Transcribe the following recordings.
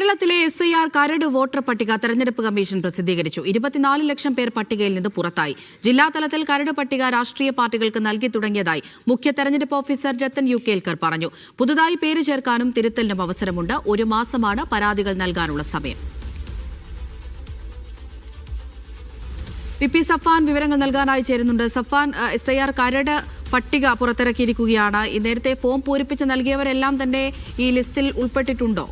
കേരളത്തിലെ SIR കരട് voter പട്ടിക തെരഞ്ഞെടുപ്പ് കമ്മീഷൻ പ്രസിദ്ധീകരിച്ചു. 24 ലക്ഷം പേർ പട്ടികയിൽ നിന്ന് പുറത്തായി. ജില്ലാതലത്തിൽ കരട് പട്ടിക രാഷ്ട്രീയ പാർട്ടികൾക്ക് നൽകി തുടങ്ങിയതായി മുഖ്യ തെരഞ്ഞെടുപ്പ് ഓഫീസർ രത്തൻ യു കേൽക്കർ പറഞ്ഞു. പുതുതായി പേര് ചേർക്കാനും തിരുത്തലിനും അവസരമുണ്ട്. 1 മാസമാണ് പരാതികൾ നൽകാനുള്ള സമയം. പി സഫാൻ വിവരങ്ങൾ നൽകാനായി ചേരുന്നുണ്ട്. സഫാൻ, SIR കരട് പട്ടിക പുറത്തിറക്കിയിരിക്കുകയാണ്. നേരത്തെ ഫോം പൂരിപ്പിച്ച് നൽകിയവരെല്ലാം തന്നെ ഈ ലിസ്റ്റിൽ ഉൾപ്പെട്ടിട്ടുണ്ടോ?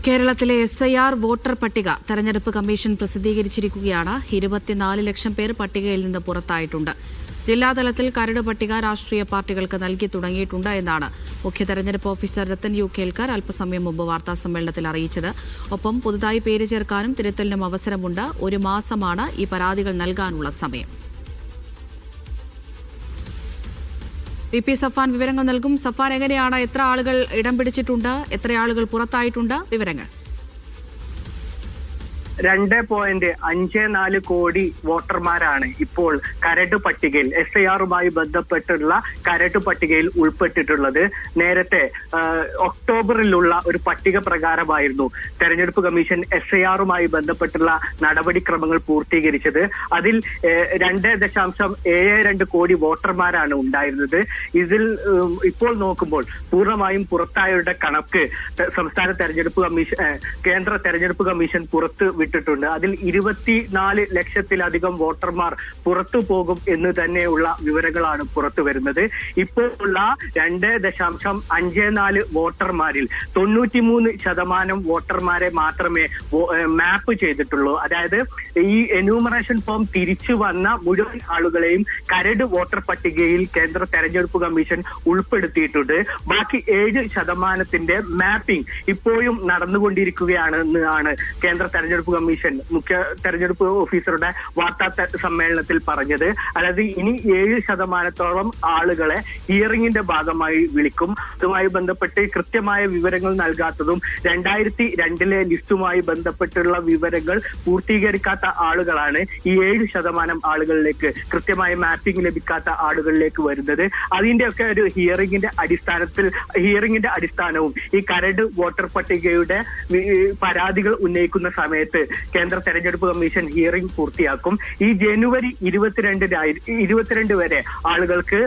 കേരളത്തിലെ SIR വോട്ടർ പട്ടിക തെരഞ്ഞെടുപ്പ് കമ്മീഷൻ പ്രസിദ്ധീകരിച്ചിരിക്കുകയാണ്. 24 ലക്ഷം പേർ പട്ടികയിൽ നിന്ന് പുറത്തായിട്ടുണ്ട്. ജില്ലാതലത്തിൽ കരട് പട്ടിക രാഷ്ട്രീയ പാർട്ടികൾക്ക് നൽകി തുടങ്ങിയിട്ടുണ്ട് എന്നാണ് മുഖ്യ തെരഞ്ഞെടുപ്പ് ഓഫീസർ രത്തൻ യു കേൽക്കർ അല്പസമയം മുമ്പ് വാർത്താസമ്മേളനത്തിൽ അറിയിച്ചത്. ഒപ്പം പുതുതായി പേര് ചേർക്കാനും തിരുത്തലിനും അവസരമുണ്ട്. 1 മാസമാണ് ഈ പരാതികൾ നൽകാനുള്ള സമയം. പി സഫാൻ വിവരങ്ങൾ നൽകും. സഫാൻ, എങ്ങനെയാണ്, എത്ര ആളുകൾ ഇടം പിടിച്ചിട്ടുണ്ട്, എത്ര ആളുകൾ പുറത്തായിട്ടുണ്ട്, വിവരങ്ങൾ? 2.54 കോടി വോട്ടർമാരാണ് ഇപ്പോൾ കരട് പട്ടികയിൽ SIRുമായി ബന്ധപ്പെട്ടുള്ള കരട് പട്ടികയിൽ ഉൾപ്പെട്ടിട്ടുള്ളത്. നേരത്തെ ഒക്ടോബറിലുള്ള ഒരു പട്ടിക പ്രകാരമായിരുന്നു തെരഞ്ഞെടുപ്പ് കമ്മീഷൻ SIRുമായി ബന്ധപ്പെട്ടുള്ള നടപടിക്രമങ്ങൾ പൂർത്തീകരിച്ചത്. അതിൽ 2.72 കോടി വോട്ടർമാരാണ് ഉണ്ടായിരുന്നത്. ഇതിൽ ഇപ്പോൾ നോക്കുമ്പോൾ പൂർണ്ണമായും പുറത്തായവരുടെ കണക്ക് സംസ്ഥാന തെരഞ്ഞെടുപ്പ് കമ്മീഷൻ കേന്ദ്ര തെരഞ്ഞെടുപ്പ് കമ്മീഷൻ പുറത്ത് വിട്ടിട്ടുണ്ട്. അതിൽ 24 ലക്ഷത്തിലധികം വോട്ടർമാർ പുറത്തു പോകും എന്ന് തന്നെയുള്ള വിവരങ്ങളാണ് പുറത്തു വരുന്നത്. ഇപ്പോൾ ഉള്ള 2.54 വോട്ടർമാരിൽ 93% വോട്ടർമാരെ മാത്രമേ മാപ്പ് ചെയ്തിട്ടുള്ളൂ. അതായത് ഈ എന്യൂമറേഷൻ ഫോം തിരിച്ചു വന്ന മുഴുവൻ ആളുകളെയും കരട് വോട്ടർ പട്ടികയിൽ കേന്ദ്ര തെരഞ്ഞെടുപ്പ് കമ്മീഷൻ ഉൾപ്പെടുത്തിയിട്ടുണ്ട്. ബാക്കി 7% മാപ്പിംഗ് ഇപ്പോഴും നടന്നുകൊണ്ടിരിക്കുകയാണെന്നാണ് കേന്ദ്ര തെരഞ്ഞെടുപ്പ് കമ്മീഷൻ മുഖ്യ തെരഞ്ഞെടുപ്പ് ഓഫീസറുടെ വാർത്താ സമ്മേളനത്തിൽ പറഞ്ഞത്. അതായത് ഇനി 7% ആളുകളെ ഹിയറിംഗിന്റെ ഭാഗമായി വിളിക്കും. ഇതുമായി ബന്ധപ്പെട്ട് കൃത്യമായ വിവരങ്ങൾ നൽകാത്തതും 2002 ലിസ്റ്റുമായി ബന്ധപ്പെട്ടുള്ള വിവരങ്ങൾ പൂർത്തീകരിക്കാത്ത ആളുകളാണ് ഈ 7% ആളുകളിലേക്ക്, കൃത്യമായ മാപ്പിംഗ് ലഭിക്കാത്ത ആളുകളിലേക്ക് വരുന്നത്. അതിന്റെയൊക്കെ ഒരു ഹിയറിംഗിന്റെ അടിസ്ഥാനവും ഈ കരട് വോട്ടർ പട്ടികയുടെ പരാതികൾ ഉന്നയിക്കുന്ന സമയത്ത് കേന്ദ്ര തെരഞ്ഞെടുപ്പ് കമ്മീഷൻ ഹിയറിംഗ് പൂർത്തിയാക്കും. ഈ ജനുവരി 22 വരെ ആളുകൾക്ക്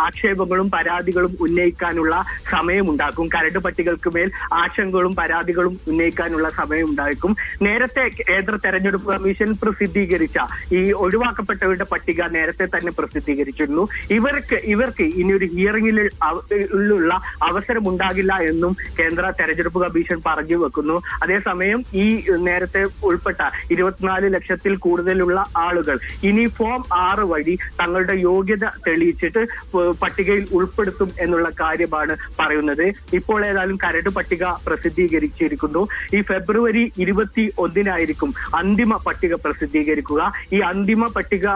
ആക്ഷേപങ്ങളും പരാതികളും ഉന്നയിക്കാനുള്ള സമയമുണ്ടാക്കും. കരട് പട്ടികൾക്ക് മേൽ ആശങ്കകളും പരാതികളും ഉന്നയിക്കാനുള്ള സമയമുണ്ടാക്കും. നേരത്തെ കേന്ദ്ര തെരഞ്ഞെടുപ്പ് കമ്മീഷൻ പ്രസിദ്ധീകരിച്ച ഈ ഒഴിവാക്കപ്പെട്ടവരുടെ പട്ടിക നേരത്തെ തന്നെ പ്രസിദ്ധീകരിച്ചിരുന്നു. ഇവർക്ക് ഇനി ഒരു ഹിയറിംഗിലുള്ള അവസരം ഉണ്ടാകില്ല എന്നും കേന്ദ്ര തെരഞ്ഞെടുപ്പ് കമ്മീഷൻ പറഞ്ഞു വെക്കുന്നു. അതേസമയം ഈ നേരത്തെ ഉൾപ്പെട്ട 24 ലക്ഷത്തിൽ കൂടുതലുള്ള ആളുകൾ ഇനി ഫോം 6 വഴി തങ്ങളുടെ യോഗ്യത തെളിയിച്ചിട്ട് പട്ടികയിൽ ഉൾപ്പെടുത്തും എന്നുള്ള കാര്യമാണ് പറയുന്നത്. ഇപ്പോൾ ഏതായാലും കരട് പട്ടിക പ്രസിദ്ധീകരിച്ചിരിക്കുന്നു. ഈ ഫെബ്രുവരി 21 അന്തിമ പട്ടിക പ്രസിദ്ധീകരിക്കുക. ഈ അന്തിമ പട്ടിക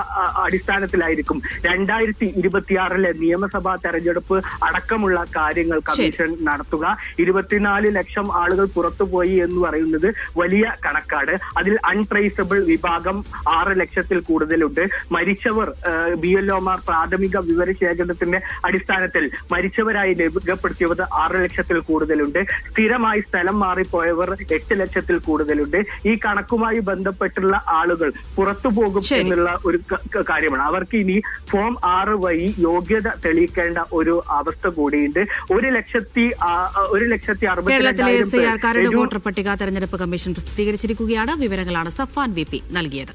അടിസ്ഥാനത്തിലായിരിക്കും 2026 നിയമസഭാ തെരഞ്ഞെടുപ്പ് അടക്കമുള്ള കാര്യങ്ങൾ കമ്മീഷൻ നടത്തുക. 24 ലക്ഷം ആളുകൾ പുറത്തുപോയി എന്ന് പറയുന്നത് വലിയ കണക്കാണ്. അതിൽ അൺട്രേസബിൾ വിഭാഗം 6 ലക്ഷത്തിൽ കൂടുതലുണ്ട്. മരിച്ചവർ BLOമാർ പ്രാഥമിക വിവരശേഖരണത്തിന്റെ അടിസ്ഥാനത്തിൽ മരിച്ചവരായി രേഖപ്പെടുത്തിയത് 6 ലക്ഷത്തിൽ കൂടുതലുണ്ട്. സ്ഥിരമായി സ്ഥലം മാറിപ്പോയവർ 8 ലക്ഷത്തിൽ കൂടുതലുണ്ട്. ഈ കണക്കുമായി ബന്ധപ്പെട്ടുള്ള ആളുകൾ പുറത്തു പോകും എന്നുള്ള ഒരു കാര്യമാണ്. അവർക്ക് ഇനി ഫോം 6 വഴി യോഗ്യത തെളിയിക്കേണ്ട ഒരു അവസ്ഥ കൂടിയുണ്ട്. 1,60,62,000 കരട് വോട്ടർ പട്ടിക തെരഞ്ഞെടുപ്പ് കമ്മീഷൻ പ്രസിദ്ധീകരിച്ചിരിക്കുകയാണ്. വിവരങ്ങളാണ് സഫാൻ VP നൽകിയത്.